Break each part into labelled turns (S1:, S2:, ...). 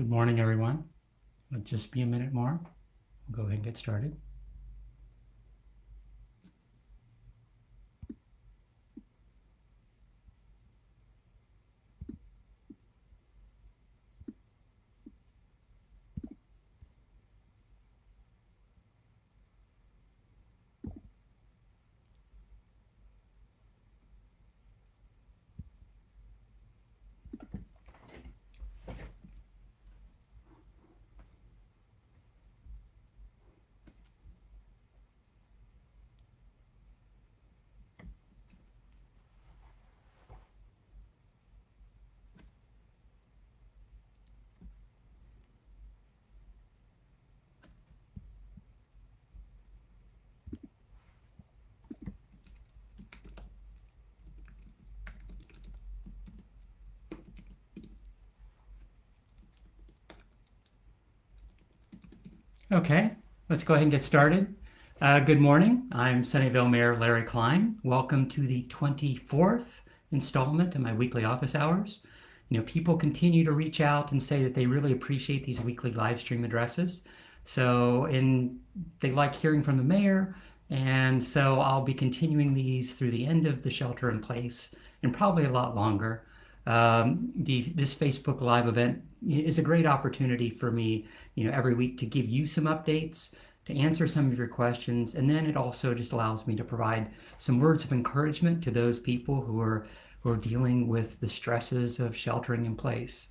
S1: Good morning, everyone. It'll just be a minute more. We'll go ahead and get started. Okay, let's go ahead and get started. Good morning. I'm Sunnyvale Mayor Larry Klein. Welcome to the 24th installment of my weekly office hours. People continue to reach out and say that they really appreciate these weekly live stream addresses. And they like hearing from the mayor. And so I'll be continuing these through the end of the shelter in place and probably a lot longer. This Facebook Live event is a great opportunity for me, every week to give you some updates, to answer some of your questions, and then it also just allows me to provide some words of encouragement to those people who are dealing with the stresses of sheltering in place.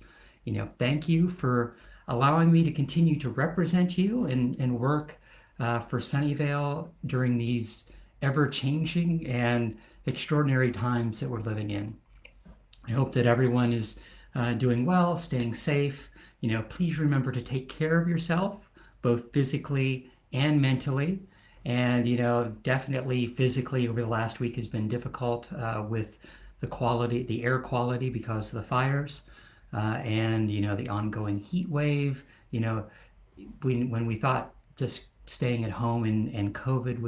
S1: Thank you for allowing me to continue to represent you and work for Sunnyvale during these ever-changing and extraordinary times that we're living in. I hope that everyone is doing well, staying safe. Please remember to take care of yourself, both physically and mentally. And, definitely physically over the last week has been difficult with the air quality because of the fires and, the ongoing heat wave. When we thought just staying at home and COVID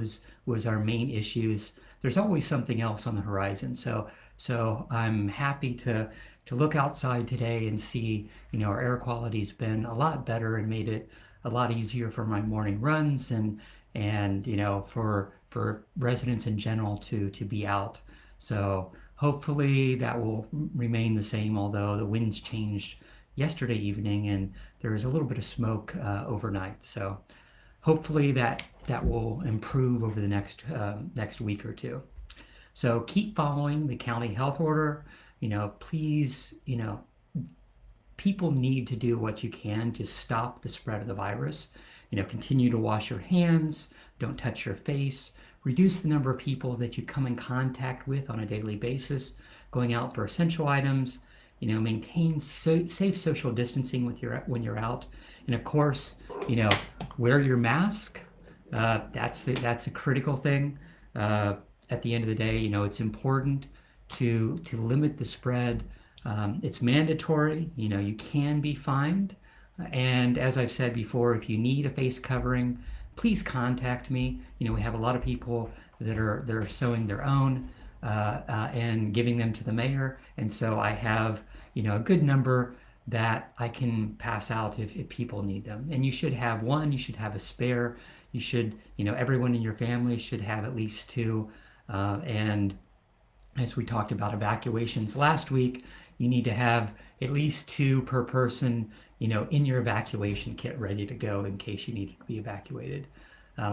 S1: was our main issues, there's always something else on the horizon. So I'm happy to look outside today and see, our air quality's been a lot better and made it a lot easier for my morning runs and for residents in general to be out. So hopefully that will remain the same, although the winds changed yesterday evening and there was a little bit of smoke overnight. So hopefully that will improve over the next week or two. So keep following the county health order. Please, people need to do what you can to stop the spread of the virus. Continue to wash your hands, don't touch your face, reduce the number of people that you come in contact with on a daily basis, going out for essential items, maintain safe social distancing when you're out. And of course, wear your mask. That's a critical thing. At the end of the day, it's important to limit the spread. It's mandatory. You can be fined. And as I've said before, if you need a face covering, please contact me. We have a lot of people that are sewing their own and giving them to the mayor. And so I have, a good number that I can pass out if people need them. And you should have one, you should have a spare. You should, everyone in your family should have at least two. And as we talked about evacuations last week, you need to have at least two per person, in your evacuation kit ready to go in case you need to be evacuated.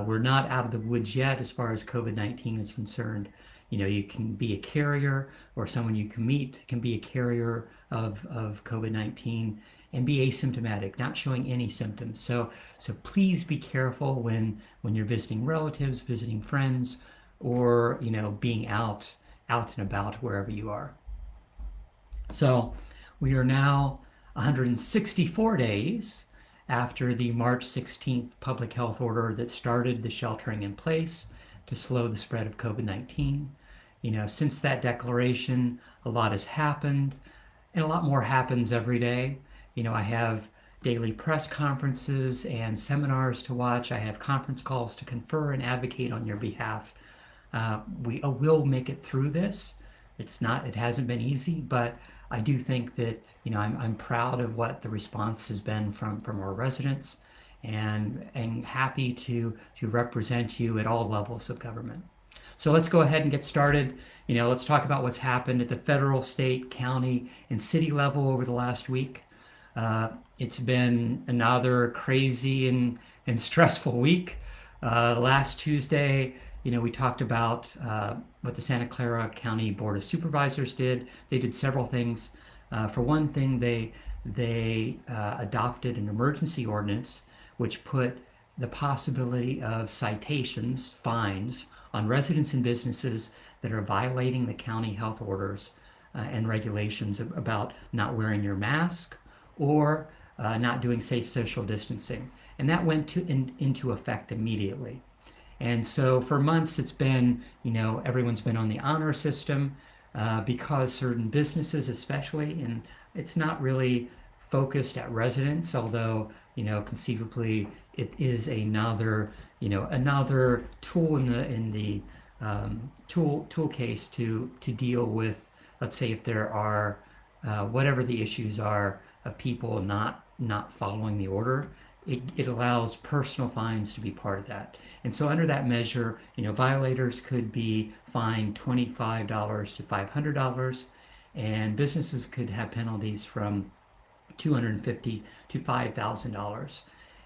S1: We're not out of the woods yet as far as COVID-19 is concerned. You can be a carrier or someone you can meet can be a carrier of COVID-19 and be asymptomatic, not showing any symptoms. So please be careful when you're visiting relatives, visiting friends, or being out and about wherever you are. So we are now 164 days after the March 16th public health order that started the sheltering in place to slow the spread of COVID-19. Since that declaration, a lot has happened and a lot more happens every day. I have daily press conferences and seminars to watch. I have conference calls to confer and advocate on your behalf. We will make it through this. It hasn't been easy, but I do think that, I'm proud of what the response has been from our residents, and happy to represent you at all levels of government. So let's go ahead and get started. Let's talk about what's happened at the federal, state, county, and city level over the last week. It's been another crazy and stressful week. Last Tuesday, we talked about what the Santa Clara County Board of Supervisors did. They did several things. For one thing, they adopted an emergency ordinance which put the possibility of citations, fines, on residents and businesses that are violating the county health orders and regulations about not wearing your mask or not doing safe social distancing. And that went into effect immediately. And so for months, it's been, everyone's been on the honor system because certain businesses, especially, and it's not really focused at residents, although, conceivably it is another tool in the tool case to deal with, let's say, if there are whatever the issues are of people not following the order. It allows personal fines to be part of that. And so under that measure, violators could be fined $25 to $500, and businesses could have penalties from $250 to $5,000.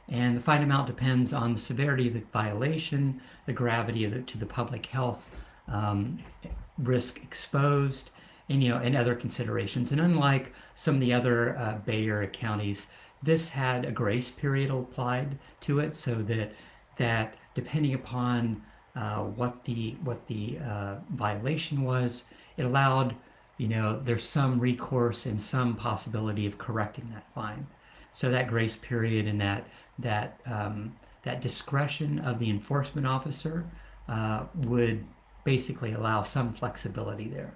S1: And the fine amount depends on the severity of the violation, the gravity of to the public health risk exposed, and other considerations. And unlike some of the other Bay Area counties, this had a grace period applied to it, so that depending upon what the violation was, it allowed, there's some recourse and some possibility of correcting that fine. So that grace period and that discretion of the enforcement officer would basically allow some flexibility there.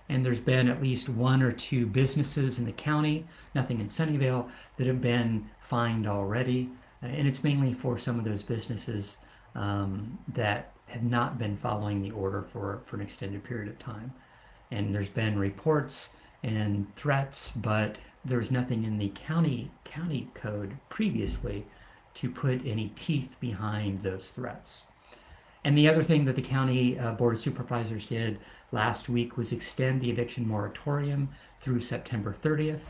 S1: And there's been at least one or two businesses in the county, nothing in Sunnyvale, that have been fined already. And it's mainly for some of those businesses that have not been following the order for an extended period of time. And there's been reports and threats, but there's nothing in the county code previously to put any teeth behind those threats. And the other thing that the county board of supervisors did last week was extend the eviction moratorium through September 30th.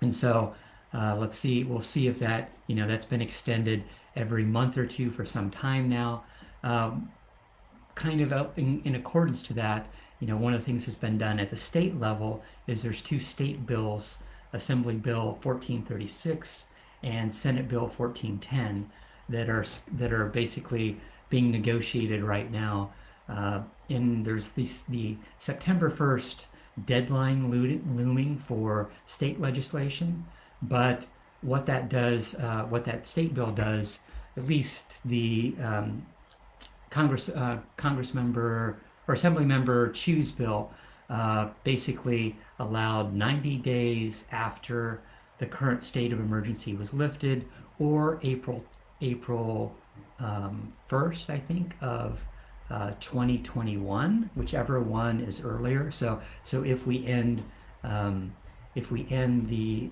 S1: And so we'll see if that's been extended every month or two for some time now. Kind of in accordance to that, one of the things that's been done at the state level is there's two state bills, Assembly Bill 1436 and Senate Bill 1410, that are basically being negotiated right now. And there's the September 1st deadline looming for state legislation. But what that does, what that state bill does, at least the Congress member or Assembly member Chu's bill basically allowed 90 days after the current state of emergency was lifted, or April 1st, I think, of 2021, whichever one is earlier. So if we end the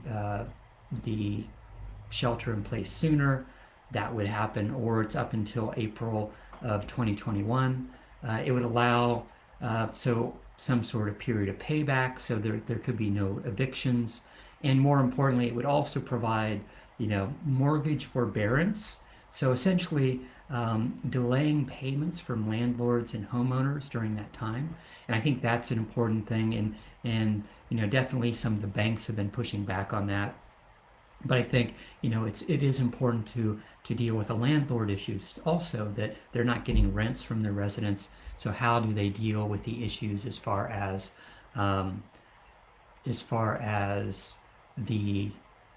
S1: shelter in place sooner, that would happen, or it's up until April of 2021. It would allow some sort of period of payback, so there could be no evictions, and more importantly, it would also provide mortgage forbearance. So essentially, delaying payments from landlords and homeowners during that time. And I think that's an important thing, and definitely some of the banks have been pushing back on that. But I think it is important to deal with the landlord issues also, that they're not getting rents from their residents. So how do they deal with the issues as far as the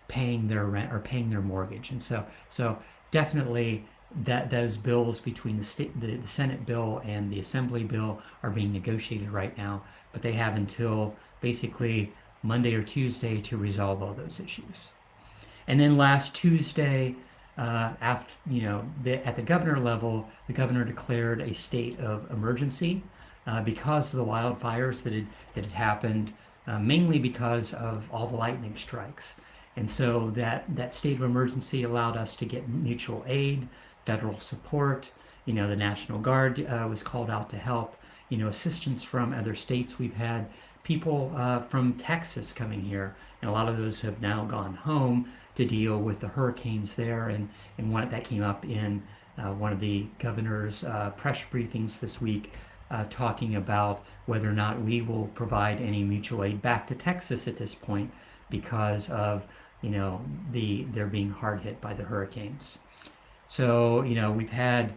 S1: paying their rent or paying their mortgage? And so definitely that those bills between the Senate bill and the Assembly bill are being negotiated right now, but they have until basically Monday or Tuesday to resolve all those issues. And then last Tuesday, at the governor level, the governor declared a state of emergency because of the wildfires that had happened mainly because of all the lightning strikes. And so that state of emergency allowed us to get mutual aid, federal support. The National Guard was called out to help. Assistance from other states. We've had people from Texas coming here, and a lot of those have now gone home to deal with the hurricanes there. And one that came up in one of the governor's press briefings this week, talking about whether or not we will provide any mutual aid back to Texas at this point because of they're being hard hit by the hurricanes. So we've had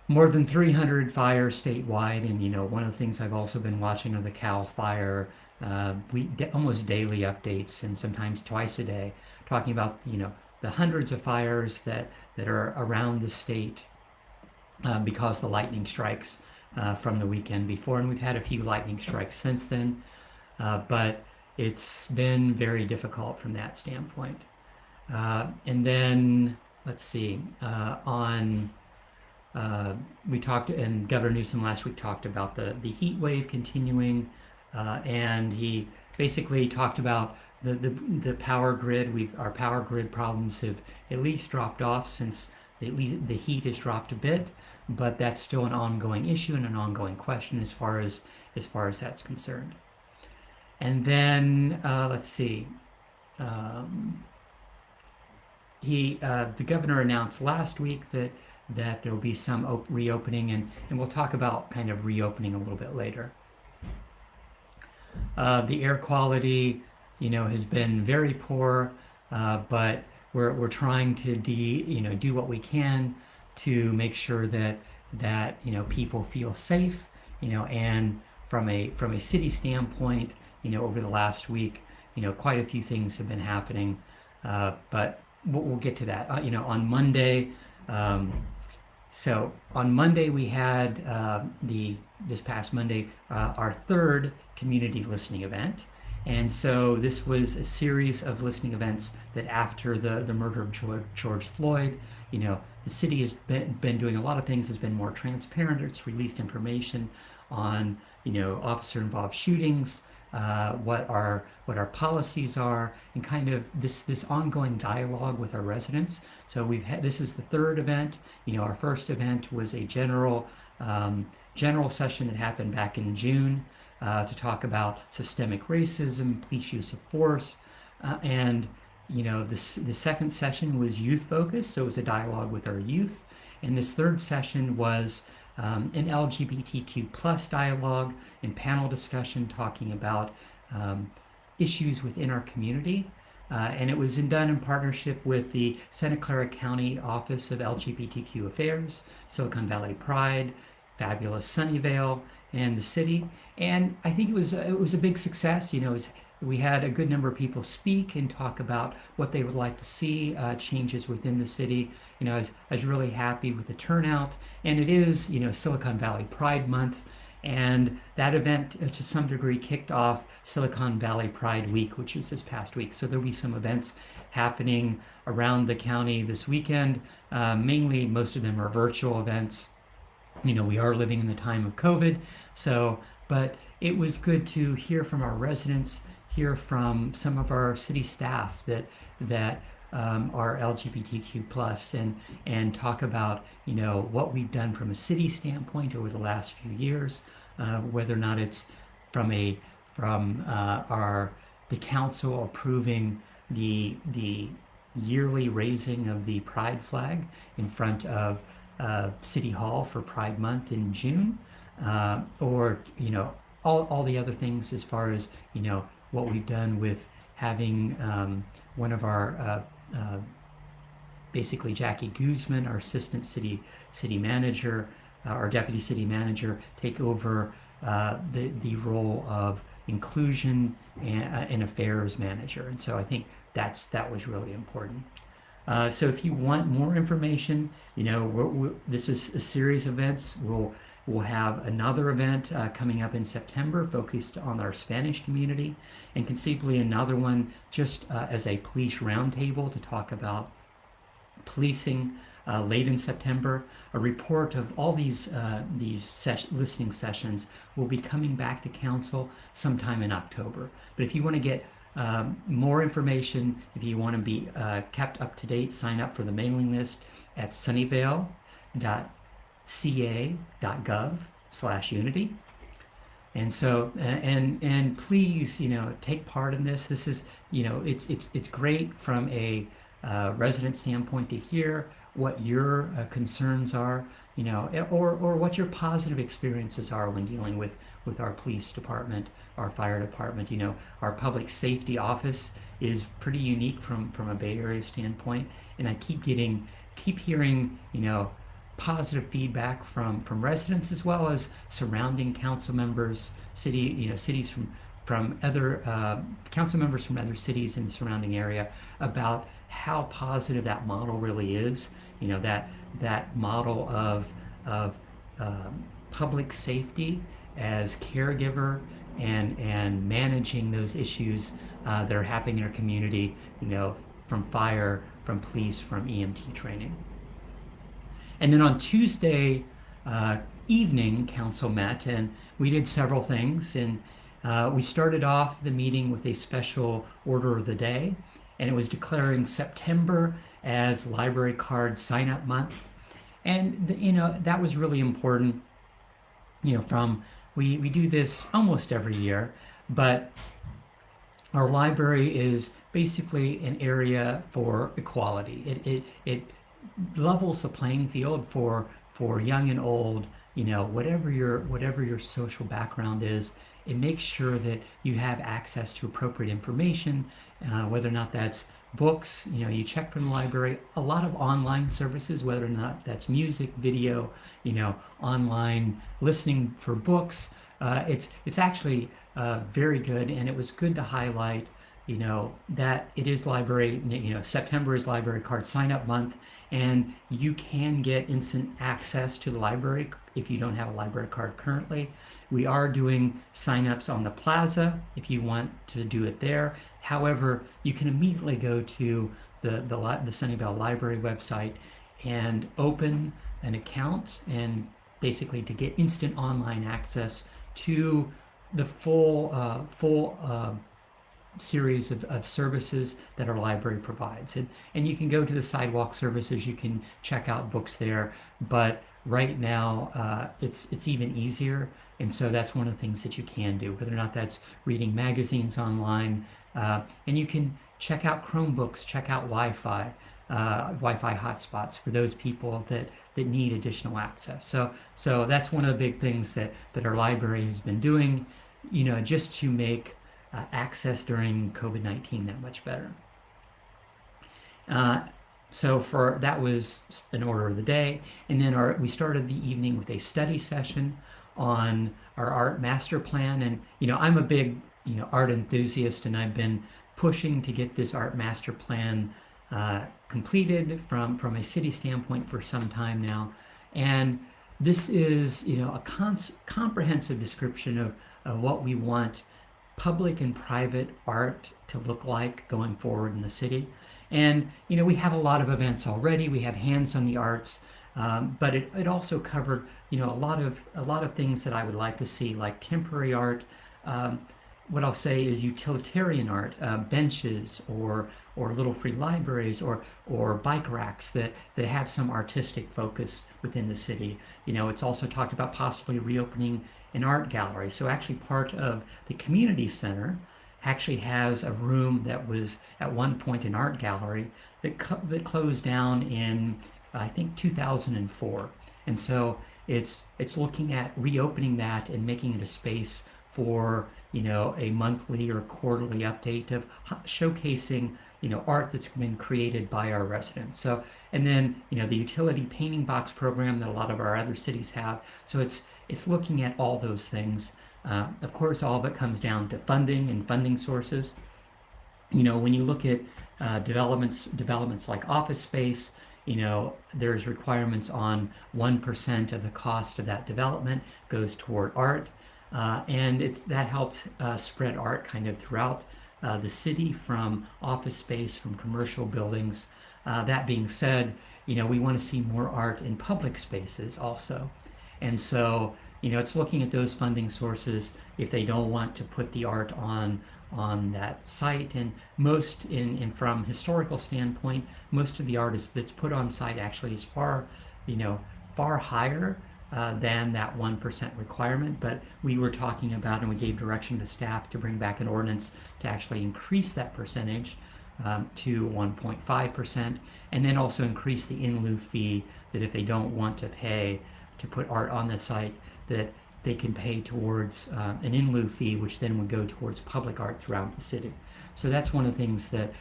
S1: more than 300 fires statewide, and one of the things I've also been watching are the Cal Fire. Almost daily updates, and sometimes twice a day, talking about the hundreds of fires that are around the state because the lightning strikes from the weekend before, and we've had a few lightning strikes since then, but it's been very difficult from that standpoint. And then let's see, we talked, and Governor Newsom last week talked about the heat wave continuing, and he basically talked about the power grid. Our power grid problems have at least dropped off since at least the heat has dropped a bit, but that's still an ongoing issue and an ongoing question as far as that's concerned. And then let's see. The governor announced last week that there will be some reopening, and we'll talk about kind of reopening a little bit later. The air quality, has been very poor, but we're trying to do what we can to make sure that people feel safe, and from a city standpoint, over the last week, quite a few things have been happening, but we'll get to that. On Monday. So on Monday we had this past Monday our third community listening event, and so this was a series of listening events that after the murder of George Floyd, the city has been doing a lot of things. Has been more transparent. It's released information on officer involved shootings, what our policies are, and kind of this ongoing dialogue with our residents. So this is the third event. Our first event was a general session that happened back in June to talk about systemic racism, police use of force, and the second session was youth focused, so it was a dialogue with our youth, and this third session was an LGBTQ plus dialogue and panel discussion talking about issues within our community. And it was done in partnership with the Santa Clara County Office of LGBTQ Affairs, Silicon Valley Pride, fabulous Sunnyvale, and the city. And I think it was a big success. We had a good number of people speak and talk about what they would like to see changes within the city. I was really happy with the turnout, and it is Silicon Valley Pride Month, and that event to some degree kicked off Silicon Valley Pride Week, which is this past week. So there'll be some events happening around the county this weekend. Mainly, most of them are virtual events. We are living in the time of COVID, but it was good to hear from our residents, hear from some of our city staff that are LGBTQ plus, and talk about what we've done from a city standpoint over the last few years, whether or not it's from the council approving the yearly raising of the pride flag in front of City Hall for Pride Month in June, or all the other things as far as what we've done with having one of our basically Jackie Guzman, our assistant city manager, our deputy city manager, take over the role of inclusion and affairs manager. And so I think that was really important. So if you want more information, this is a series of events. We'll have another event coming up in September focused on our Spanish community, and conceivably another one just as a police roundtable to talk about policing late in September. A report of all these listening sessions will be coming back to council sometime in October. But if you want to get more information, if you want to be kept up to date, sign up for the mailing list at sunnyvale.ca.gov/unity. And so, and please, take part in this. This is, it's great from a resident standpoint to hear what your concerns are, or what your positive experiences are when dealing with our police department, our fire department. Our public safety office is pretty unique from a Bay Area standpoint, and I keep hearing, positive feedback from residents as well as surrounding council members, cities from other council members from other cities in the surrounding area about how positive that model really is. That model of public safety as caregiver and managing those issues that are happening in our community. From fire, from police, from EMT training. And then on Tuesday evening, council met and we did several things. And we started off the meeting with a special order of the day, and it was declaring September as library card sign-up month. And that was really important. We do this almost every year, but our library is basically an area for equality. It levels the playing field for young and old. Whatever your social background is, it makes sure that you have access to appropriate information, whether or not that's books. You check from the library, a lot of online services, whether or not that's music, video, online listening for books. It's actually very good, and it was good to highlight that it is library. September is library card sign up month, and you can get instant access to the library if you don't have a library card currently. We are doing sign-ups on the plaza if you want to do it there. However, you can immediately go to the Sunnyvale Library website and open an account, and basically to get instant online access to the full series of services that our library provides. And you can go to the sidewalk services, you can check out books there, but right now it's even easier. And so that's one of the things that you can do, whether or not that's reading magazines online. And you can check out Chromebooks, check out Wi-Fi hotspots for those people that need additional access. So that's one of the big things that our library has been doing, just to make access during COVID-19 that much better. So that was an order of the day. And then we started the evening with a study session on our art master plan. And, I'm a big, art enthusiast, and I've been pushing to get this art master plan completed from a city standpoint for some time now. And this is, a comprehensive description of what we want public and private art to look like going forward in the city. And we have a lot of events already. We have Hands on the Arts, but it also covered a lot of things that I would like to see, like temporary art. What I'll say is utilitarian art, benches or little free libraries or bike racks that have some artistic focus within the city. It's also talked about possibly reopening an art gallery. So actually part of the community center actually has a room that was at one point an art gallery that closed down in, I think, 2004. And so it's looking at reopening that and making it a space for a monthly or quarterly update of showcasing art that's been created by our residents. So, and then the utility painting box program that a lot of our other cities have. So it's looking at all those things. Of course, all of it comes down to funding and funding sources. When you look at developments like office space, there's requirements on 1% of the cost of that development goes toward art. And that helps spread art kind of throughout the city, from office space, from commercial buildings. That being said, we want to see more art in public spaces also. And so, it's looking at those funding sources if they don't want to put the art on that site. And most from historical standpoint, most of the art that's put on site actually is far higher than that 1% requirement. But we were talking about, and we gave direction to staff to bring back an ordinance to actually increase that percentage to 1.5%, and then also increase the in lieu fee, that if they don't want to pay to put art on the site, that they can pay towards an in lieu fee, which then would go towards public art throughout the city. So that's one of the things that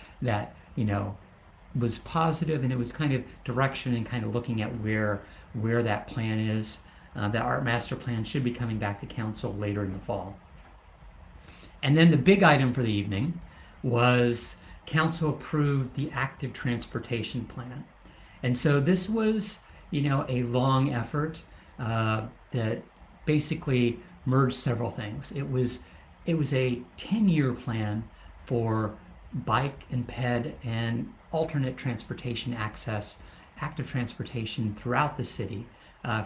S1: was positive, and it was kind of direction and kind of looking at where that plan is. That art master plan should be coming back to council later in the fall. And then the big item for the evening was council approved the active transportation plan. And so this was, a long effort that basically merged several things. It was a 10-year plan for bike and ped and alternate transportation access, active transportation throughout the city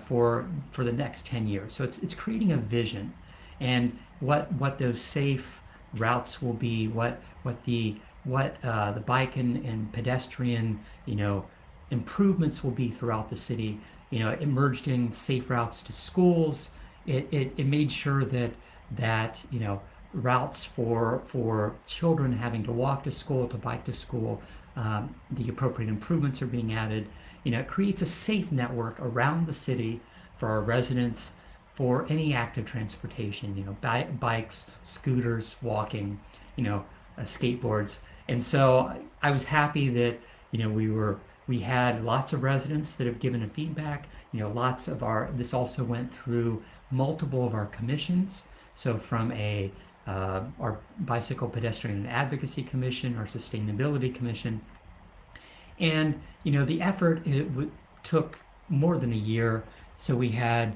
S1: for the next 10 years. So it's creating a vision, and what those safe routes will be, what the bike and pedestrian improvements will be throughout the city. It merged in safe routes to schools. It made sure that routes for children having to walk to school, to bike to school, the appropriate improvements are being added. It creates a safe network around the city for our residents for any active transportation, bikes, scooters, walking, skateboards. And so I was happy that, we had lots of residents that have given a feedback. This also went through multiple of our commissions. So from our Bicycle Pedestrian and Advocacy Commission, our Sustainability Commission. And, the effort, took more than a year. So we had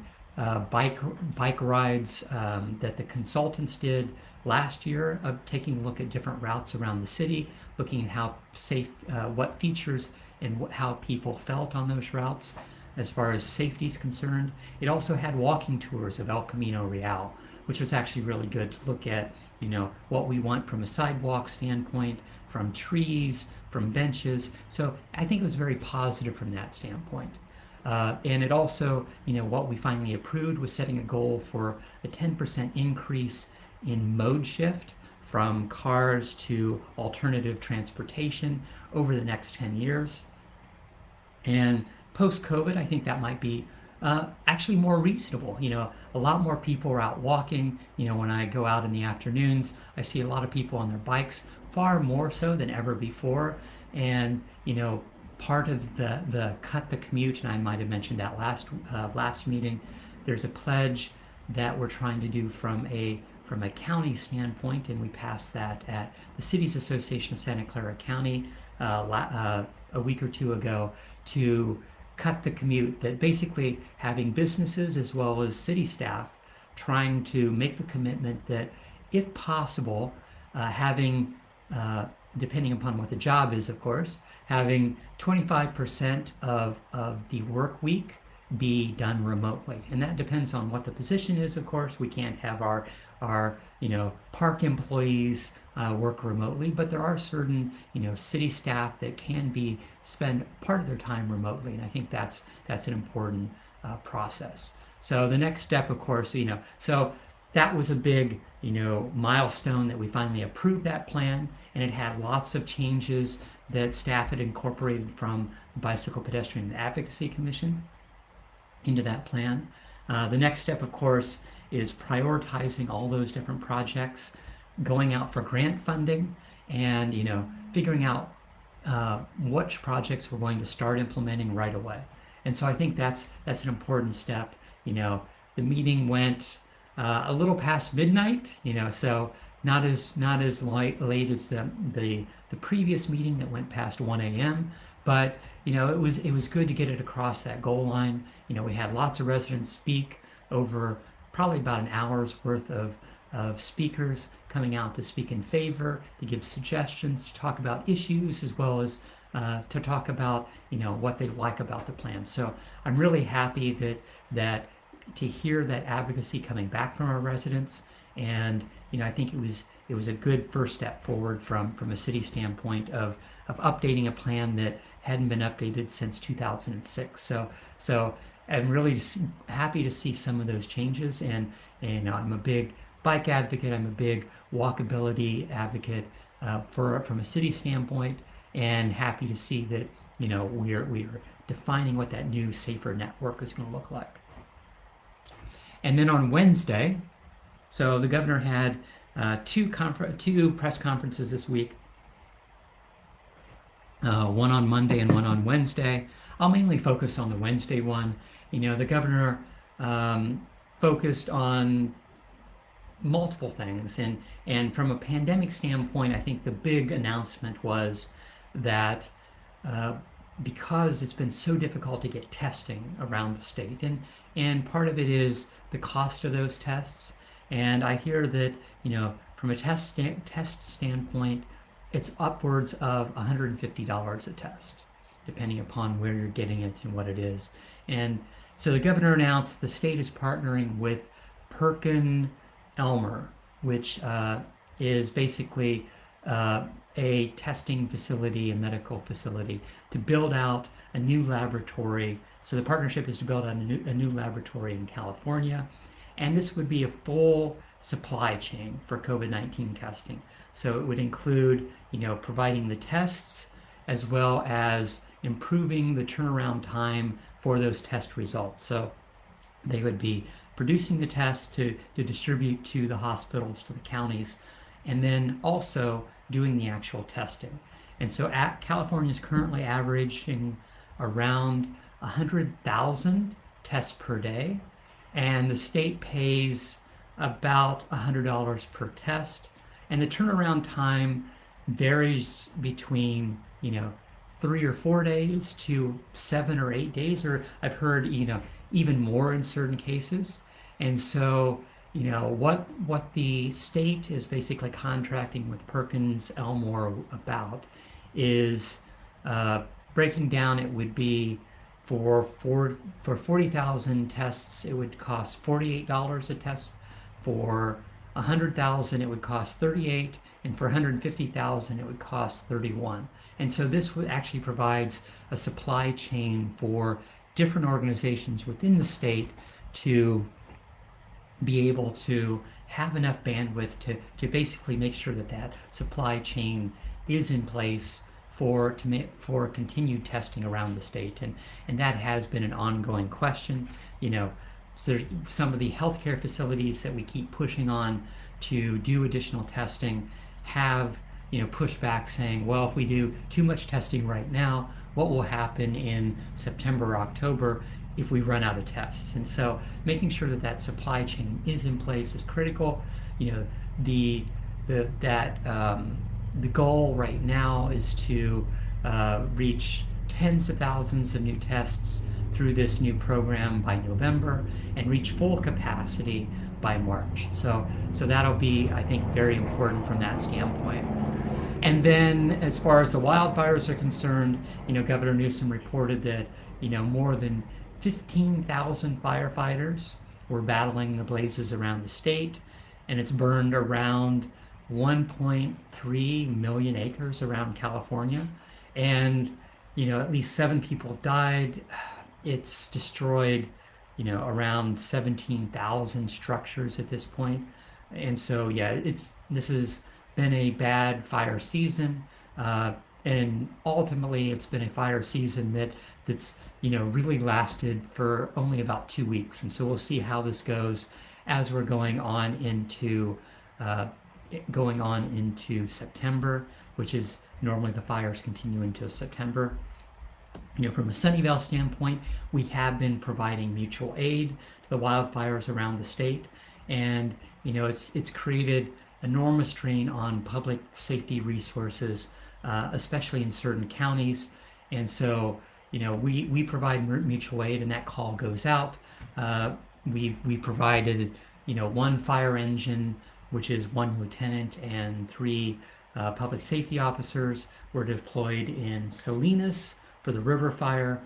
S1: bike rides that the consultants did last year, of taking a look at different routes around the city, looking at how safe, what features and how people felt on those routes as far as safety is concerned. It also had walking tours of El Camino Real, which was actually really good to look at, what we want from a sidewalk standpoint, from trees, from benches. So I think it was very positive from that standpoint. And it also, what we finally approved was setting a goal for a 10% increase in mode shift from cars to alternative transportation over the next 10 years. And post-COVID, I think that might be actually more reasonable. A lot more people are out walking. When I go out in the afternoons, I see a lot of people on their bikes, far more so than ever before. And, part of the cut the commute, and I might have mentioned that last meeting, there's a pledge that we're trying to do from a county standpoint, and we passed that at the Cities Association of Santa Clara County a week or two ago, to cut the commute. That basically having businesses as well as city staff trying to make the commitment that, if possible, having depending upon what the job is, of course, having 25% of the work week be done remotely. And that depends on what the position is, of course. We can't have our park employees work remotely, but there are certain, city staff that can spend part of their time remotely. And I think that's an important process. So the next step, of course, so that was a big, milestone that we finally approved that plan, and it had lots of changes that staff had incorporated from the Bicycle Pedestrian and Advocacy Commission into that plan. The next step, of course, is prioritizing all those different projects, going out for grant funding, and figuring out which projects we're going to start implementing right away. And so I think that's an important step. The meeting went a little past midnight, so not as late as the previous meeting that went past 1 a.m. But it was good to get it across that goal line. We had lots of residents speak, over probably about an hour's worth of speakers coming out to speak in favor, to give suggestions, to talk about issues, as well as to talk about what they like about the plan. So I'm really happy that to hear that advocacy coming back from our residents, and I think it was a good first step forward from a city standpoint of updating a plan that hadn't been updated since 2006. So I'm really happy to see some of those changes, and I'm a big bike advocate. I'm a big walkability advocate from a city standpoint, and happy to see that we're defining what that new safer network is going to look like. And then on Wednesday, so the governor had two press conferences this week, one on Monday and one on Wednesday. I'll mainly focus on the Wednesday one. The governor focused on multiple things, and from a pandemic standpoint, I think the big announcement was that because it's been so difficult to get testing around the state, and part of it is the cost of those tests. And I hear that from a test standpoint, it's upwards of $150 a test, depending upon where you're getting it and what it is. And so the governor announced the state is partnering with Perkin-Elmer, which is basically a testing facility, a medical facility, to build out a new laboratory. So the partnership is to build out a new laboratory in California, and this would be a full supply chain for COVID-19 testing. So it would include, providing the tests as well as improving the turnaround time for those test results. So they would be producing the tests to distribute to the hospitals, to the counties, and then also doing the actual testing. And so California is currently averaging around 100,000 tests per day, and the state pays about $100 per test, and the turnaround time varies between 3 or 4 days to 7 or 8 days, or I've heard even more in certain cases. And so what the state is basically contracting with Perkins-Elmore about is breaking down. It would be for 40,000 tests, it would cost $48 a test. For 100,000, it would cost $38, and for 150,000, it would cost $31. And so this actually provides a supply chain for different organizations within the state to be able to have enough bandwidth to basically make sure that supply chain is in place for continued testing around the state, and that has been an ongoing question. So there's some of the healthcare facilities that we keep pushing on to do additional testing have pushed back, saying, well, if we do too much testing right now, what will happen in September or October if we run out of tests? And so making sure that supply chain is in place is critical. The goal right now is to reach tens of thousands of new tests through this new program by November and reach full capacity by March. So that'll be, I think, very important from that standpoint. And then as far as the wildfires are concerned, Governor Newsom reported that more than 15,000 firefighters were battling the blazes around the state, and it's burned around 1.3 million acres around California, and at least 7 people died. It's destroyed around 17,000 structures at this point. And so this has been a bad fire season, and ultimately it's been a fire season that's really lasted for only about 2 weeks. And so we'll see how this goes as we're going on into September, which is normally the fires continue until September. From a Sunnyvale standpoint, we have been providing mutual aid to the wildfires around the state, and it's created enormous strain on public safety resources, especially in certain counties. And so we provide mutual aid, and that call goes out. We provided 1 fire engine, which is 1 lieutenant and 3 Public safety officers were deployed in Salinas for the river fire.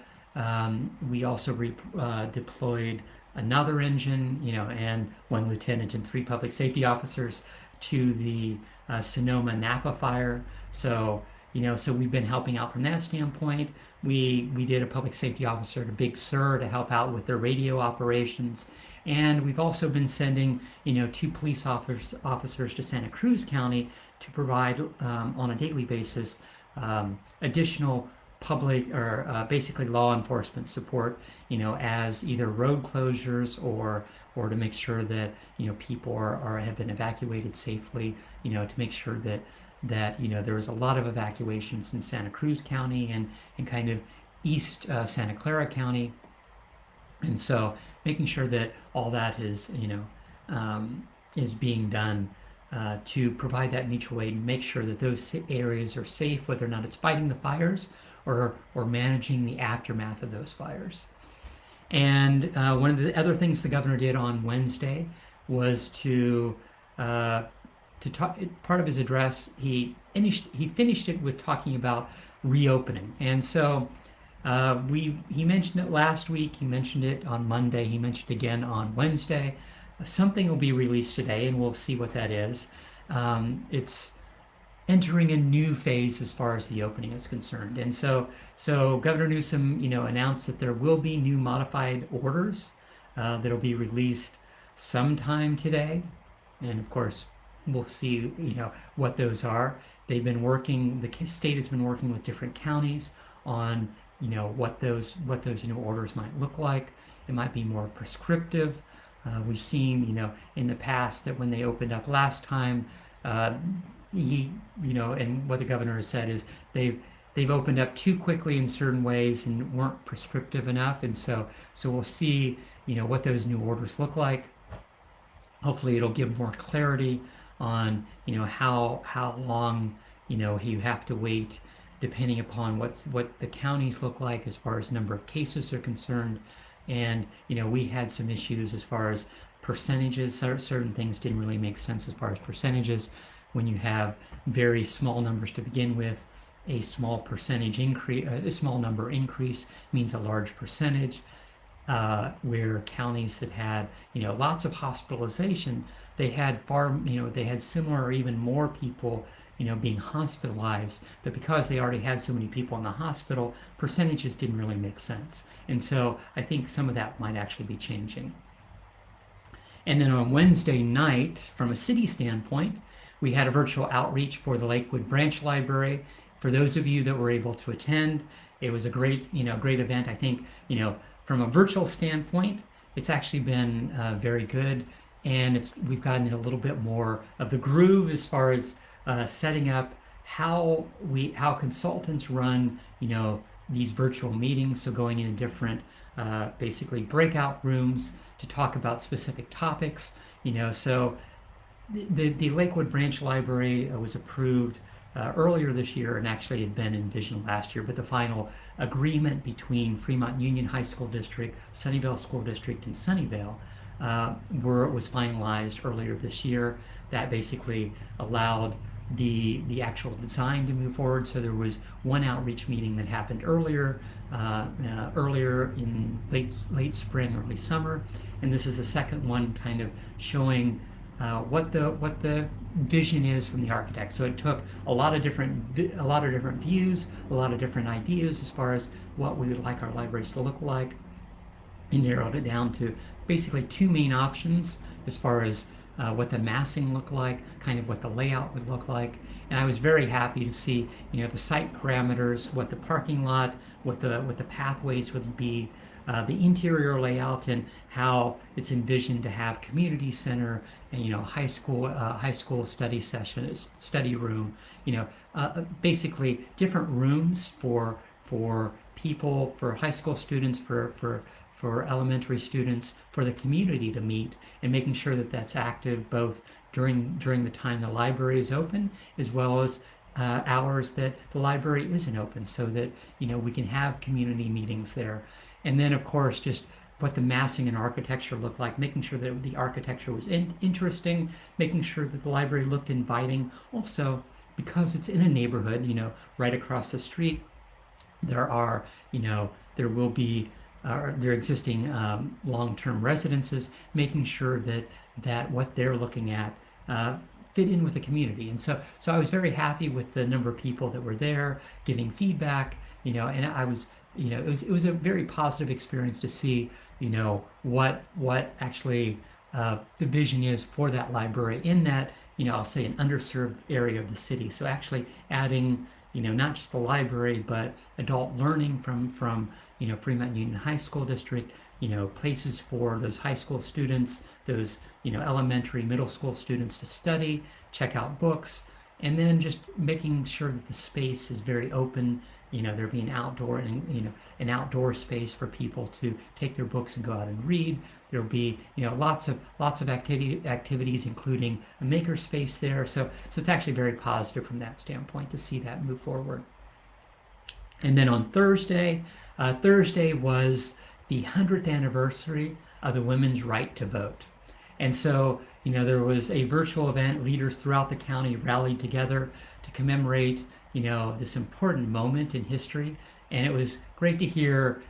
S1: We also deployed another engine, and one lieutenant and 3 public safety officers to the Sonoma Napa fire. So, so we've been helping out from that standpoint. We did a public safety officer to Big Sur to help out with their radio operations. And we've also been sending, 2 police officers to Santa Cruz County to provide on a daily basis additional public or basically law enforcement support, as either road closures or to make sure that people have been evacuated safely, to make sure that there was a lot of evacuations in Santa Cruz County and kind of east Santa Clara County, and so making sure that all that is is being done to provide that mutual aid and make sure that those areas are safe, whether or not it's fighting the fires or managing the aftermath of those fires. And one of the other things the governor did on Wednesday was to talk. Part of his address, he finished it with talking about reopening. And so he mentioned it last week. He mentioned it on Monday. He mentioned it again on Wednesday. Something will be released today, and we'll see what that is. It's entering a new phase as far as the opening is concerned. And so Governor Newsom, announced that there will be new modified orders that'll be released sometime today. And of course, we'll see, what those are. The state has been working with different counties on, what those new orders might look like. It might be more prescriptive. We've seen, in the past that when they opened up last time, and what the governor has said is they've opened up too quickly in certain ways and weren't prescriptive enough. And so we'll see, what those new orders look like. Hopefully it'll give more clarity on, how long, you have to wait depending upon what the counties look like as far as number of cases are concerned. And, we had some issues as far as percentages. Certain things didn't really make sense as far as percentages. When you have very small numbers to begin with, a small percentage increase, a small number increase means a large percentage. Where counties that had, lots of hospitalization, they had similar or even more people, being hospitalized, but because they already had so many people in the hospital, percentages didn't really make sense. And so I think some of that might actually be changing. And then on Wednesday night, from a city standpoint, we had a virtual outreach for the Lakewood Branch Library. For those of you that were able to attend, it was a great event. I think, from a virtual standpoint, it's actually been very good, and we've gotten a little bit more of the groove as far as setting up how consultants run, these virtual meetings. So going into different, basically breakout rooms to talk about specific topics. So the Lakewood Branch Library was approved earlier this year and actually had been envisioned last year, but the final agreement between Fremont Union High School District, Sunnyvale School District, and Sunnyvale was finalized earlier this year. That basically allowed the actual design to move forward. So there was one outreach meeting that happened earlier in late spring, early summer, and this is the second one, kind of showing what the vision is from the architect. So it took a lot of different views, a lot of different ideas as far as what we would like our libraries to look like, and narrowed it down to basically 2 main options as far as what the massing looked like, kind of what the layout would look like. And I was very happy to see, the site parameters, what the parking lot, what the pathways would be, the interior layout, and how it's envisioned to have community center and high school study sessions, study room, basically different rooms for people, for high school students, for elementary students, for the community to meet, and making sure that that's active both during the time the library is open, as well as hours that the library isn't open, so that we can have community meetings there. And then of course just what the massing and architecture looked like, making sure that the architecture was interesting, making sure that the library looked inviting. Also, because it's in a neighborhood, right across the street, there are, there will be their existing long-term residences, making sure that what they're looking at uh, fit in with the community. And so I was very happy with the number of people that were there giving feedback, and I was, it was a very positive experience to see, what actually the vision is for that library in that, I'll say an underserved area of the city. So actually adding, not just the library, but adult learning from Fremont Union High School District, places for those high school students, those, elementary, middle school students to study, check out books, and then just making sure that the space is very open. There being outdoor and an outdoor space for people to take their books and go out and read. There'll be lots of activities, including a maker space there. So it's actually very positive from that standpoint to see that move forward. And then on Thursday was the 100th anniversary of the women's right to vote. And so, there was a virtual event. Leaders throughout the county rallied together to commemorate, this important moment in history. And it was great to hear,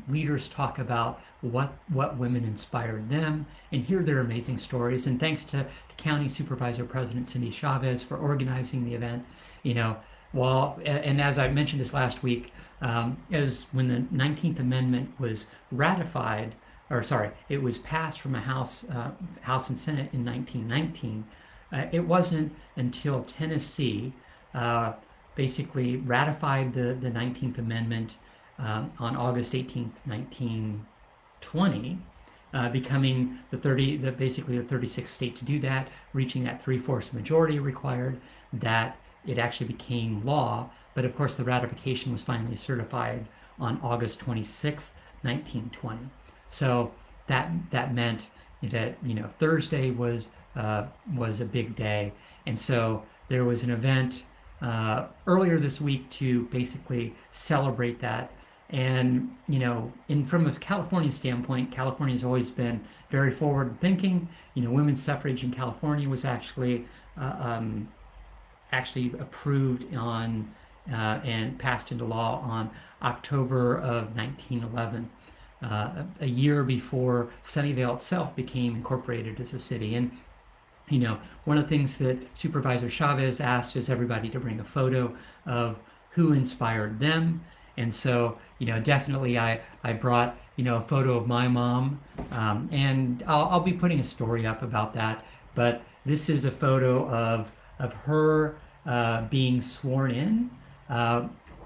S1: leaders talk about what women inspired them and hear their amazing stories. And thanks to County Supervisor President Cindy Chavez for organizing the event. And as I mentioned this last week, as when the 19th Amendment was ratified, or sorry, it was passed from a House and Senate in 1919. It wasn't until Tennessee basically ratified the 19th Amendment on August 18th, 1920, becoming basically the 36th state to do that, reaching that 3/4 majority required, that it actually became law. But of course, the ratification was finally certified on August 26th, 1920. So that meant that Thursday was a big day, and so there was an event earlier this week to basically celebrate that. And from a California standpoint, California's always been very forward thinking. Women's suffrage in California was actually approved on and passed into law on October of 1911, a year before Sunnyvale itself became incorporated as a city. And one of the things that Supervisor Chavez asked is everybody to bring a photo of who inspired them. And so, definitely I brought, a photo of my mom, and I'll be putting a story up about that. But this is a photo of her being sworn in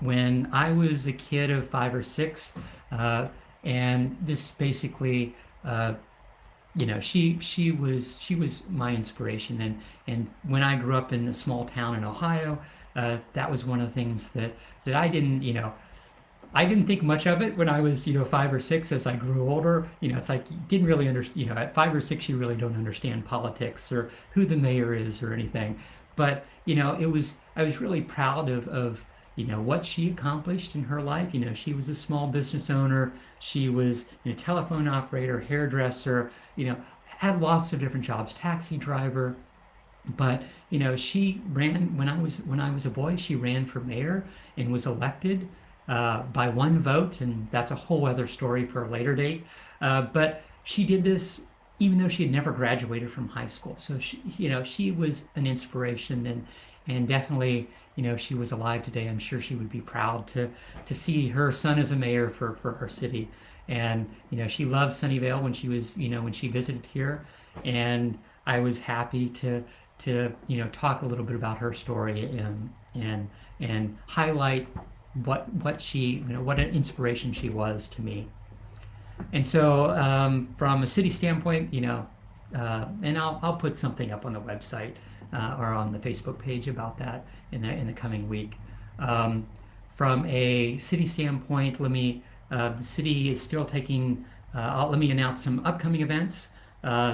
S1: when I was a kid of 5 or 6. And this basically, she was my inspiration. And when I grew up in a small town in Ohio, that was one of the things that I didn't think much of it when I was 5 or 6. As I grew older, it's like you didn't really understand. At 5 or 6, you really don't understand politics or who the mayor is or anything. But I was really proud of what she accomplished in her life. She was a small business owner. She was a telephone operator, hairdresser, had lots of different jobs, taxi driver. But she ran when I was a boy. She ran for mayor and was elected by one vote, and that's a whole other story for a later date. But she did this even though she had never graduated from high school. So she was an inspiration, and definitely, if she was alive today, I'm sure she would be proud to see her son as a mayor for her city. And she loved Sunnyvale when she was when she visited here, and I was happy to talk a little bit about her story and highlight what she what an inspiration she was to me. And so from a city standpoint, and I'll put something up on the website or on the Facebook page about that in the coming week. From a city standpoint, the city is still taking. Let me announce some upcoming events.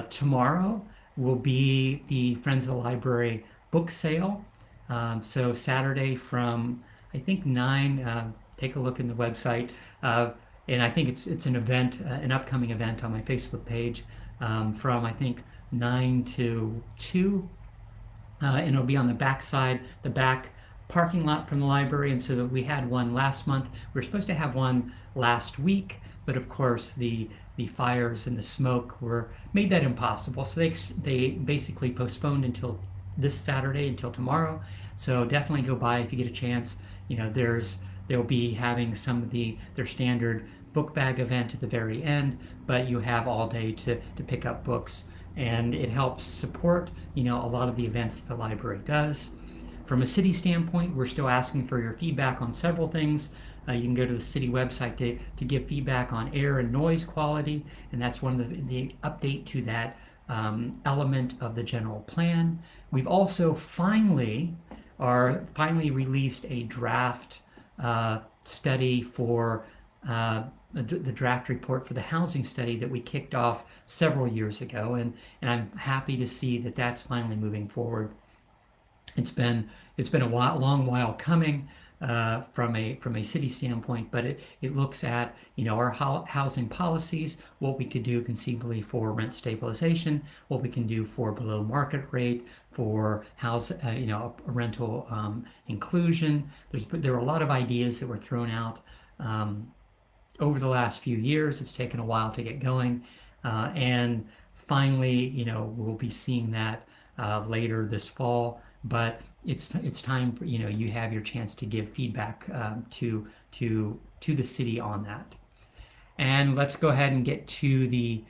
S1: Tomorrow will be the Friends of the Library book sale. So Saturday from I think 9. Take a look in the website. And I think it's an event, an upcoming event on my Facebook page from I think 9 to 2. and it'll be on the back side, the back parking lot from the library. And so we had one last month. We were supposed to have one last week, but of course the fires and the smoke were made that impossible. So they basically postponed until this Saturday, until tomorrow. So definitely go by if you get a chance. They'll be having some of their standard book bag event at the very end, but you have all day to pick up books, and it helps support a lot of the events the library does. From a city standpoint, we're still asking for your feedback on several things. You can go to the city website to give feedback on air and noise quality, and that's one of the update to that element of the general plan. We've also finally released a draft study for the draft report for the housing study that we kicked off several years ago, and I'm happy to see that that's finally moving forward. It's been a long while coming from a city standpoint, but it looks at our housing policies, what we could do conceivably for rent stabilization, what we can do for below market rate, for rental inclusion. There were a lot of ideas that were thrown out over the last few years. It's taken a while to get going, and finally, we'll be seeing that later this fall. But it's time for you have your chance to give feedback to the city on that. And let's go ahead and get to the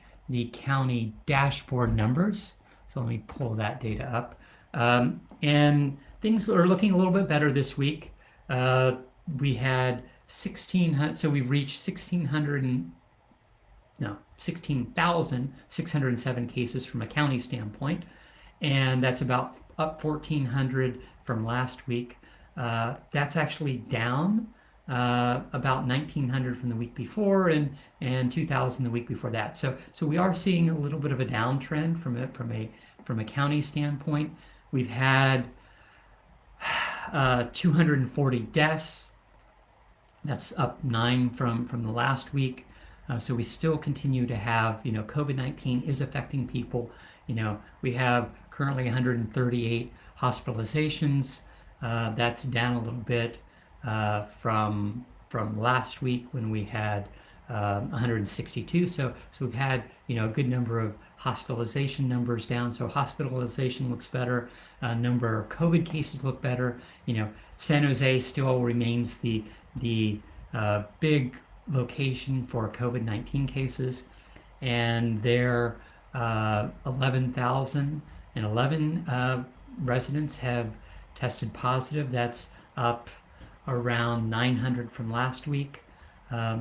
S1: county dashboard numbers. So let me pull that data up. And things are looking a little bit better this week. We had 1,600, so we've reached 16,607 cases from a county standpoint, and that's about up 1,400 from last week. That's actually down about 1,900 from the week before, and 2,000 the week before that. So we are seeing a little bit of a downtrend from a county standpoint. We've had 240 deaths. That's up 9 from the last week. So we still continue to have, COVID-19 is affecting people. We have currently 138 hospitalizations. That's down a little bit from last week when we had 162. So we've had a good number of hospitalization numbers down. So hospitalization looks better. Number of COVID cases look better. San Jose still remains the big location for COVID-19 cases, and there 11,011 residents have tested positive. That's up around 900 from last week,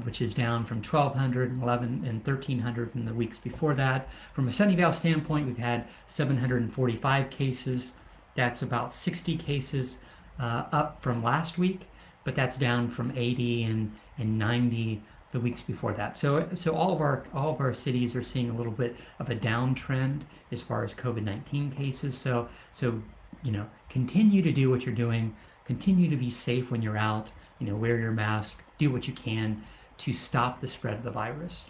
S1: which is down from 1,200, 11, and 1,300 from the weeks before that. From a Sunnyvale standpoint, we've had 745 cases. That's about 60 cases up from last week, but that's down from 80 and 90 the weeks before that. So all of our cities are seeing a little bit of a downtrend as far as COVID-19 cases. So continue to do what you're doing. Continue to be safe when you're out. Wear your mask. Do what you can to stop the spread of the virus.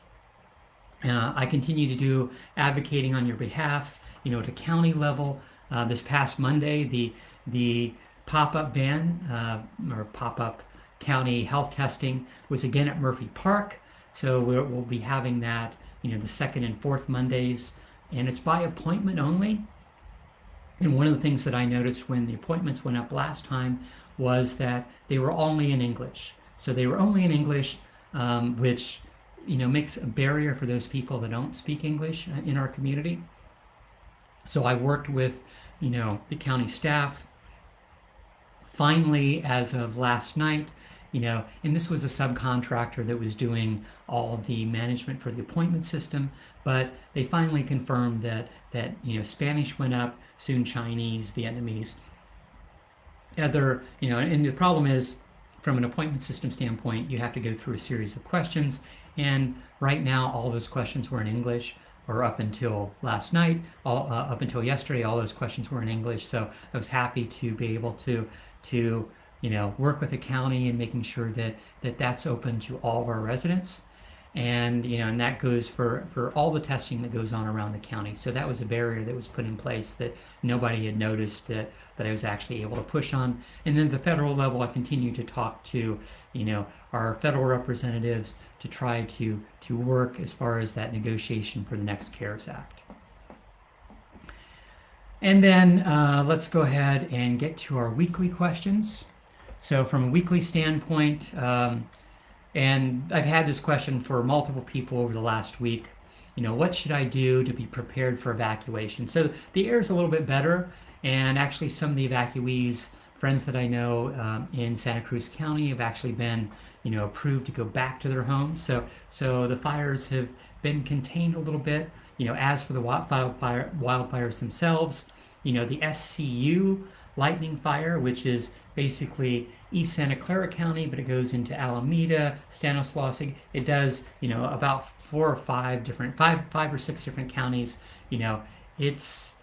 S1: I continue to do advocating on your behalf. At a county level, this past Monday, the pop-up van or pop-up county health testing was again at Murphy Park. So we'll be having that, the second and fourth Mondays, and it's by appointment only. And one of the things that I noticed when the appointments went up last time was that they were only in English. So they were only in English, which makes a barrier for those people that don't speak English in our community. So I worked with the county staff. Finally, as of last night, and this was a subcontractor that was doing all of the management for the appointment system, but they finally confirmed that Spanish went up, soon Chinese, Vietnamese, and the problem is, from an appointment system standpoint, you have to go through a series of questions, and right now all those questions were in English, or up until last night, up until yesterday, all those questions were in English. So I was happy to be able to work with the county and making sure that that's open to all of our residents. And and that goes for all the testing that goes on around the county. So that was a barrier that was put in place that nobody had noticed that I was actually able to push on. And then at the federal level, I continue to talk to our federal representatives to try to work as far as that negotiation for the next CARES Act. And then let's go ahead and get to our weekly questions. So from a weekly standpoint, and I've had this question for multiple people over the last week, what should I do to be prepared for evacuation? So the air is a little bit better, and actually some of the evacuees, friends that I know in Santa Cruz County, have actually been approved to go back to their homes. So the fires have been contained a little bit. As for the wildfires themselves, the SCU lightning fire, which is basically East Santa Clara County, but it goes into Alameda, Stanislaus. It does, about five or six different counties. It's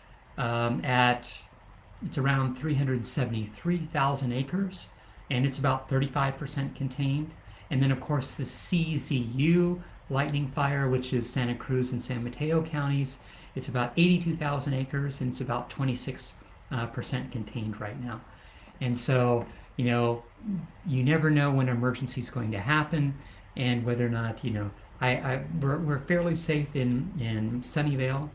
S1: it's around 373,000 acres, and it's about 35% contained. And then, of course, the CZU lightning fire, which is Santa Cruz and San Mateo counties, it's about 82,000 acres, and it's about 26% contained right now. And so, you never know when an emergency is going to happen, and whether or not, we're fairly safe in Sunnyvale.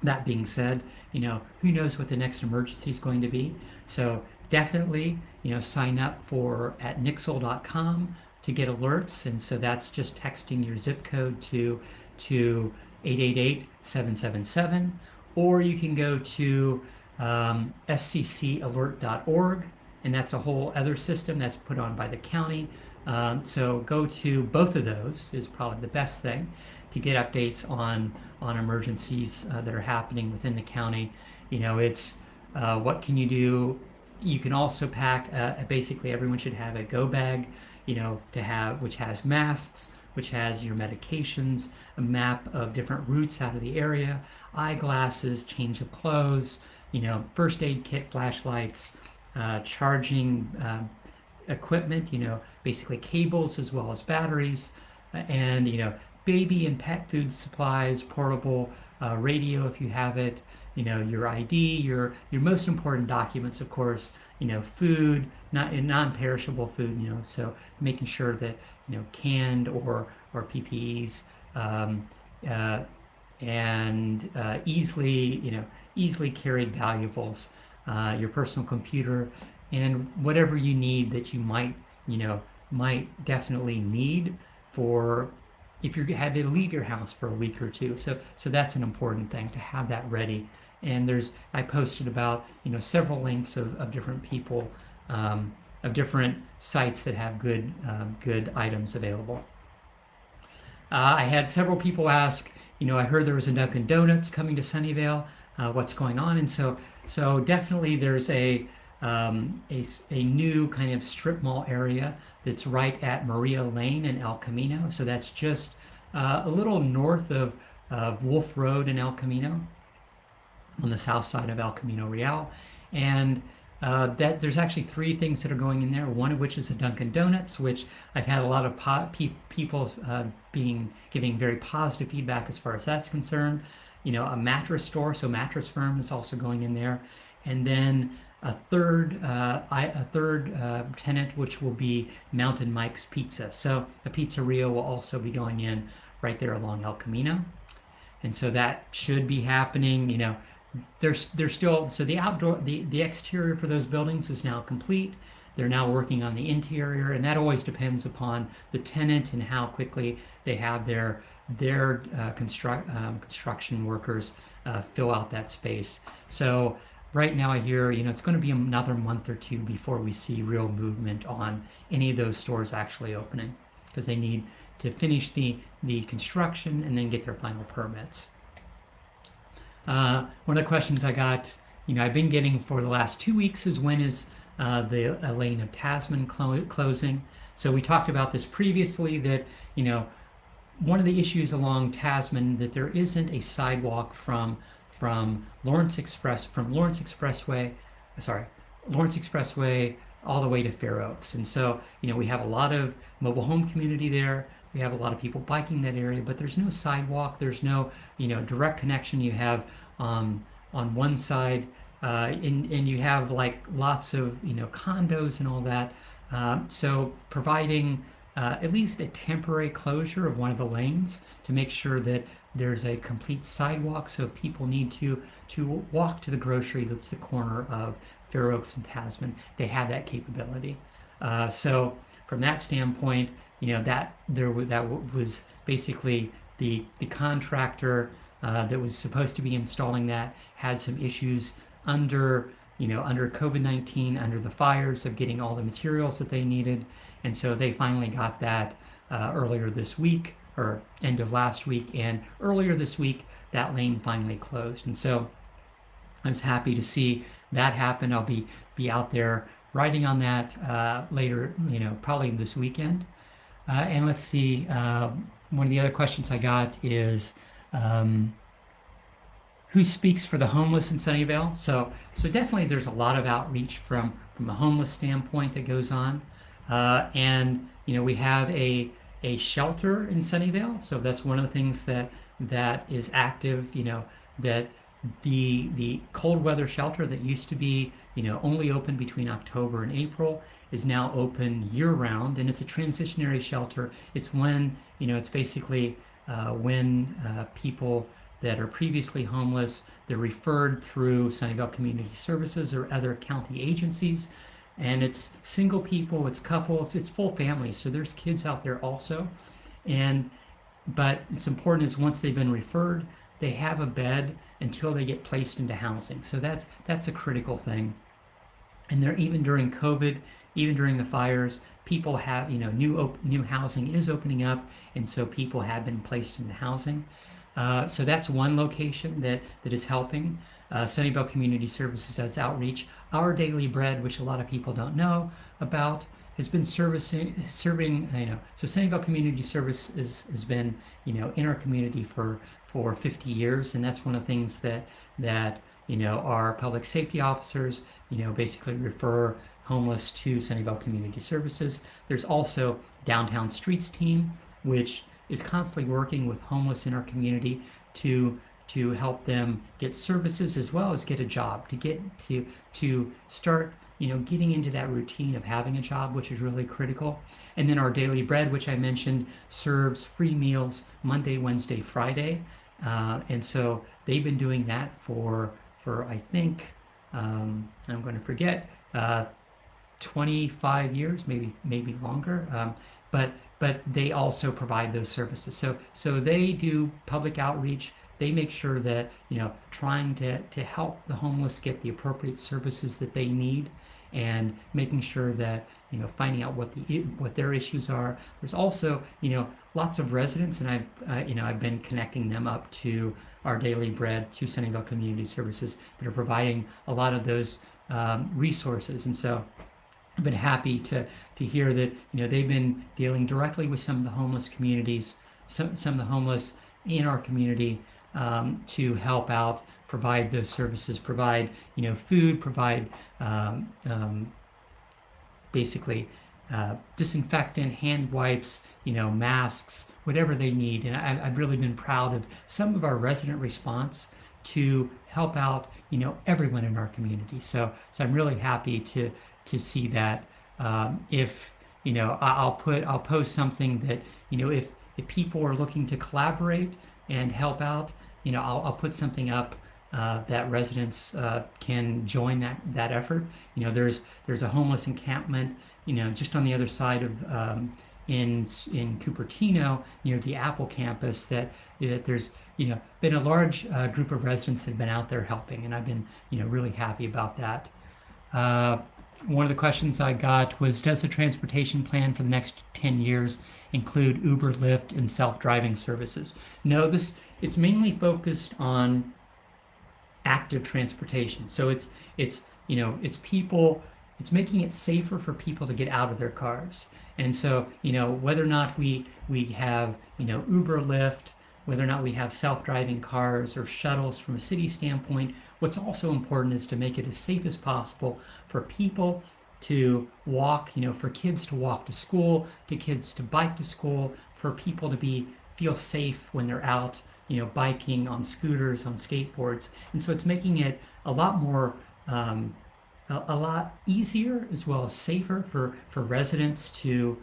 S1: That being said, who knows what the next emergency is going to be. So definitely, sign up at nixle.com to get alerts. And so that's just texting your zip code to 888-777, or you can go to sccalert.org, and that's a whole other system that's put on by the county. So go to both of those is probably the best thing to get updates on emergencies that are happening within the county. It's what can you do? You can also pack. Basically, everyone should have a go bag, which has masks, which has your medications, a map of different routes out of the area, eyeglasses, change of clothes, first aid kit, flashlights, charging equipment, basically cables as well as batteries, and baby and pet food supplies, portable radio if you have it, your ID, your most important documents, of course, food, non-perishable food, so making sure that canned or PPEs, and easily carried valuables, your personal computer, and whatever you need that you might definitely need for if you had to leave your house for a week or two. So that's an important thing to have that ready. And I posted about several links of different people, of different sites that have good items available. I had several people ask, I heard there was a Dunkin' Donuts coming to Sunnyvale. What's going on? And so definitely there's a new kind of strip mall area that's right at Maria Lane in El Camino. So that's just a little north of Wolf Road in El Camino, on the south side of El Camino Real. And that there's actually three things that are going in there, one of which is a Dunkin' Donuts, which I've had a lot of people giving very positive feedback as far as that's concerned. A mattress store, so Mattress Firm is also going in there. And then a third tenant, which will be Mountain Mike's Pizza. So a pizzeria will also be going in right there along El Camino. And so that should be happening. There's still, so the exterior for those buildings is now complete. They're now working on the interior, and that always depends upon the tenant and how quickly they have their construction workers fill out that space. So right now I hear, it's going to be another month or two before we see real movement on any of those stores actually opening, because they need to finish the construction and then get their final permits. One of the questions I got, I've been getting for the last 2 weeks is when is the lane of Tasman closing. So we talked about this previously, that one of the issues along Tasman, that there isn't a sidewalk from Lawrence Expressway all the way to Fair Oaks. And so we have a lot of mobile home community there. we have a lot of people biking that area, but there's no sidewalk, there's no, direct connection. You have on one side, and you have like lots of, condos and all that. So providing at least a temporary closure of one of the lanes to make sure that there's a complete sidewalk. So if people need to walk to the grocery that's the corner of Fair Oaks and Tasman, they have that capability. So from that standpoint, that was basically the contractor that was supposed to be installing that had some issues under COVID-19, under the fires of getting all the materials that they needed. And so they finally got that earlier this week, or end of last week. And earlier this week, that lane finally closed. And so I was happy to see that happen. I'll be out there riding on that later, probably this weekend. And let's see, one of the other questions I got is, who speaks for the homeless in Sunnyvale? So definitely there's a lot of outreach from a homeless standpoint that goes on. And we have a shelter in Sunnyvale. So that's one of the things that is active, that the cold weather shelter that used to be, only open between October and April is now open year round, and it's a transitionary shelter. It's when, it's basically when people that are previously homeless, they're referred through Sunnyvale Community Services or other county agencies. And it's single people, it's couples, it's full families. So there's kids out there also. But it's important is once they've been referred, they have a bed until they get placed into housing. So that's a critical thing. And there, even during COVID, even during the fires, people have, new housing is opening up, and so people have been placed into housing. So that's one location that is helping. Sunnyvale Community Services does outreach. Our Daily Bread, which a lot of people don't know about, has been serving. So Sunnyvale Community Service has been, in our community for 50 years, and that's one of the things that our public safety officers, basically refer homeless to Sunnyvale Community Services. There's also Downtown Streets team, which is constantly working with homeless in our community to help them get services as well as get a job, to start getting into that routine of having a job, which is really critical. And then our Daily Bread, which I mentioned, serves free meals Monday, Wednesday, Friday, and so they've been doing that for I think I'm going to forget 25 years, maybe longer, but they also provide those services. So they do public outreach. They make sure that, trying to help the homeless get the appropriate services that they need, and making sure that, finding out what their issues are. There's also, lots of residents, and I've been connecting them up to our Daily Bread through Sunnyvale Community Services that are providing a lot of those resources. And so I've been happy to hear that, they've been dealing directly with some of the homeless communities, some of the homeless in our community, to help out, provide those services, provide, food, provide basically disinfectant, hand wipes, masks, whatever they need. And I've really been proud of some of our resident response to help out, everyone in our community. So I'm really happy to see that. If I'll post something that, if people are looking to collaborate and help out, I'll put something up that residents can join that effort. There's a homeless encampment, just on the other side of in Cupertino near the Apple campus that there's been a large group of residents that have been out there helping, and I've been really happy about that. One of the questions I got was, does the transportation plan for the next 10 years include Uber, Lyft, and self-driving services? No, it's mainly focused on active transportation. So it's people, it's making it safer for people to get out of their cars. And so, whether or not we have, Uber, Lyft, whether or not we have self-driving cars or shuttles from a city standpoint, what's also important is to make it as safe as possible for people to walk, for kids to walk to school, to kids to bike to school, for people to feel safe when they're out, biking on scooters, on skateboards. And so it's making it a lot more, a lot easier as well as safer for residents to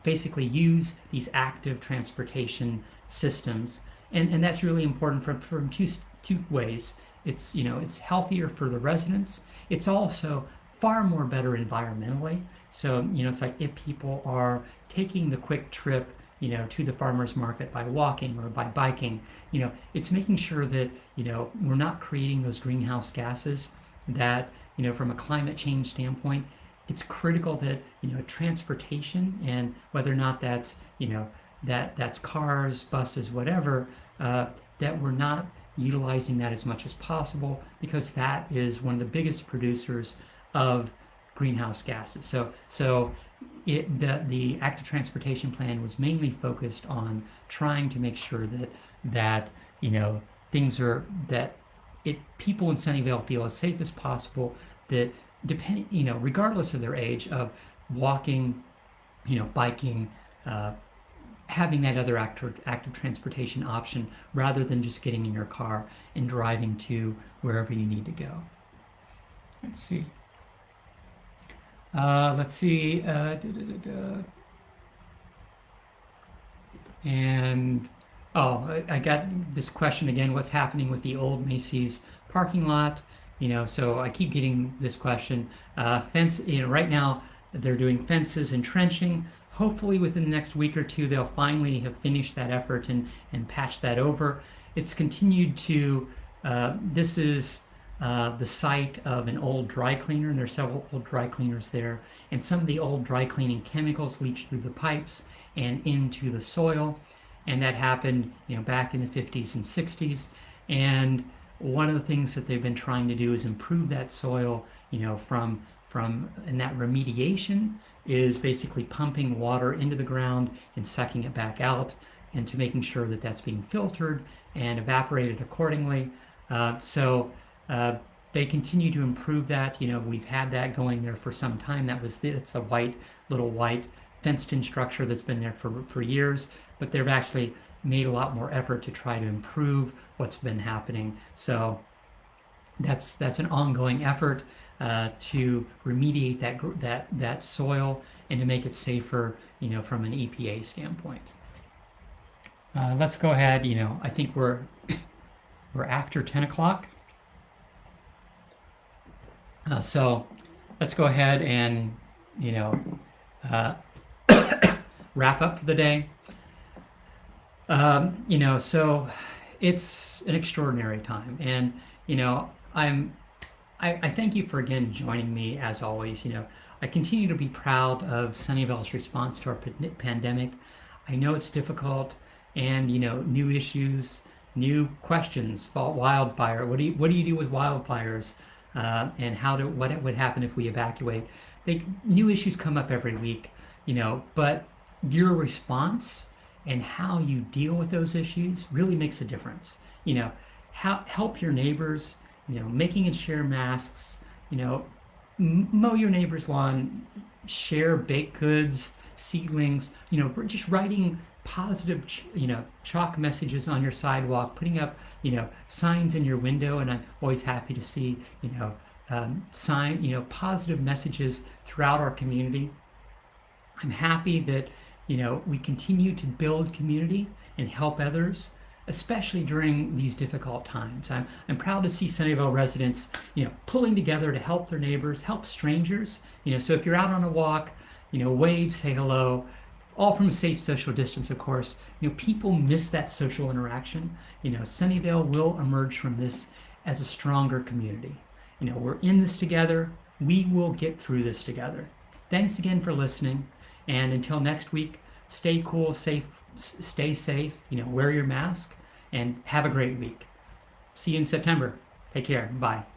S1: basically use these active transportation systems. And that's really important from two ways. It's healthier for the residents. It's also far more better environmentally. So, it's like if people are taking the quick trip, to the farmer's market by walking or by biking, it's making sure that, we're not creating those greenhouse gases that, from a climate change standpoint, it's critical that, transportation, and whether or not that's, that's cars, buses, whatever, that we're not utilizing that as much as possible, because that is one of the biggest producers of greenhouse gases. So the active transportation plan was mainly focused on trying to make sure that things are that people in Sunnyvale feel as safe as possible, that regardless of their age, of walking, biking, having that other active transportation option, rather than just getting in your car and driving to wherever you need to go. Let's see. And I got this question again: what's happening with the old Macy's parking lot? So I keep getting this question. Fence. Right now they're doing fences and trenching. Hopefully within the next week or two, they'll finally have finished that effort and patch that over. It's continued to, this is the site of an old dry cleaner, and there's several old dry cleaners there. And some of the old dry cleaning chemicals leached through the pipes and into the soil. And that happened, back in the 50s and 60s. And one of the things that they've been trying to do is improve that soil, and that remediation is basically pumping water into the ground and sucking it back out, and to making sure that that's being filtered and evaporated accordingly. So they continue to improve that. We've had that going there for some time. It's the little white fenced-in structure that's been there for years, but they've actually made a lot more effort to try to improve what's been happening. So that's an ongoing effort to remediate that soil and to make it safer, from an EPA standpoint. Let's go ahead. I think we're after 10 o'clock. So let's go ahead and wrap up for the day. So it's an extraordinary time, and I thank you for again joining me as always. I continue to be proud of Sunnyvale's response to our pandemic. I know it's difficult, and new issues, new questions. Wildfire. What do you do with wildfires? And what would happen if we evacuate? New issues come up every week, but your response and how you deal with those issues really makes a difference. Help your neighbors, making and share masks, mow your neighbor's lawn, share baked goods, seedlings, just writing positive, chalk messages on your sidewalk, putting up, signs in your window. And I'm always happy to see, positive messages throughout our community. I'm happy that, we continue to build community and help others, especially during these difficult times. I'm proud to see Sunnyvale residents, pulling together to help their neighbors, help strangers. So if you're out on a walk, wave, say hello, all from a safe social distance, of course. People miss that social interaction. Sunnyvale will emerge from this as a stronger community. We're in this together. We will get through this together. Thanks again for listening. And until next week, stay cool, stay safe, wear your mask, and have a great week. See you in September. Take care. Bye.